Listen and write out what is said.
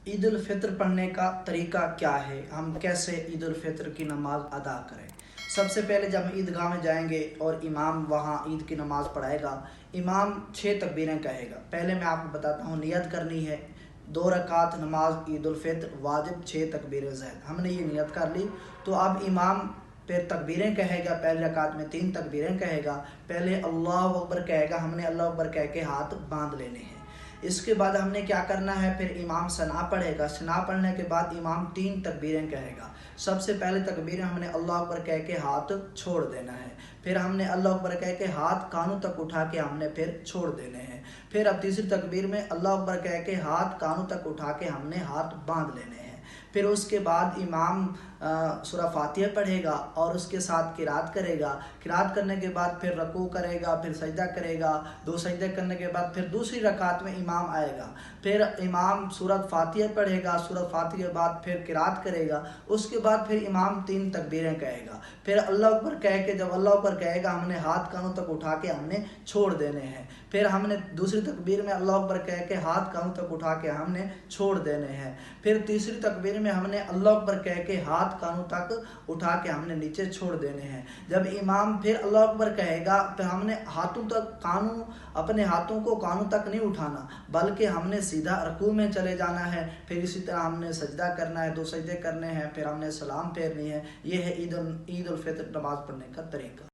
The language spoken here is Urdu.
عید الفطر پڑھنے کا طریقہ کیا ہے؟ ہم کیسے عید الفطر کی نماز ادا کریں؟ سب سے پہلے جب ہم عیدگاہ میں جائیں گے اور امام وہاں عید کی نماز پڑھائے گا، امام 6 تکبیریں کہے گا۔ پہلے میں آپ کو بتاتا ہوں، نیت کرنی ہے 2 رکعت نماز عید الفطر واجب 6 تکبیر زید۔ ہم نے یہ نیت کر لی تو اب امام پھر تکبیریں کہے گا، پہلی رکعت میں 3 تکبیریں کہے گا، پہلے اللہ اکبر کہے گا، ہم نے اللہ اکبر کہہ کے ہاتھ باندھ لینے ہیں۔ اس کے بعد ہم نے کیا کرنا ہے، پھر امام ثنا پڑھے گا، ثنا پڑھنے کے بعد امام 3 تکبیریں کہے گا۔ سب سے پہلے تکبیر ہم نے اللہ اکبر کہہ کے ہاتھ چھوڑ دینا ہے، پھر ہم نے اللہ اکبر کہہ کے ہاتھ کانوں تک اٹھا کے ہم نے پھر چھوڑ دینے ہیں، پھر اب تیسری تکبیر میں اللہ اکبر کہہ کے ہاتھ کانوں تک اٹھا کے ہم نے ہاتھ باندھ لینے ہیں۔ پھر اس کے بعد امام سورہ فاتحہ پڑھے گا اور اس کے ساتھ قرات کرے گا، قرات کرنے کے بعد پھر رکوع کرے گا، پھر سجدہ کرے گا، 2 سجدے کرنے کے بعد پھر دوسری رکعت میں امام آئے گا، پھر امام سورۃ فاتحہ پڑھے گا، سورۃ فاتحہ کے بعد پھر قرات کرے گا، اس کے بعد پھر امام 3 تکبیریں کہے گا، پھر اللہ اکبر کہہ کے جب اللہ اکبر کہے گا ہم نے ہاتھ کانوں تک اٹھا کے ہم نے چھوڑ دینے ہیں، پھر ہم نے دوسری تکبیر میں اللہ اکبر کہہ کے ہاتھ کانوں تک اٹھا کے ہم نے چھوڑ دینے ہیں، پھر تیسری تکبیر میں ہم نے اللہ اکبر کہہ کے ہاتھ کانوں تک اٹھا کے ہم نے نیچے چھوڑ دینے ہیں۔ جب امام پھر اللہ اکبر کہے گا پھر ہم نے اپنے ہاتھوں کو کانوں تک نہیں اٹھانا، بلکہ ہم نے سیدھا رکوع میں چلے جانا ہے، پھر اسی طرح ہم نے سجدہ کرنا ہے، 2 سجدے کرنے ہیں، پھر ہم نے سلام پھیرنی ہے۔ یہ ہے عید الفطر نماز پڑھنے کا طریقہ۔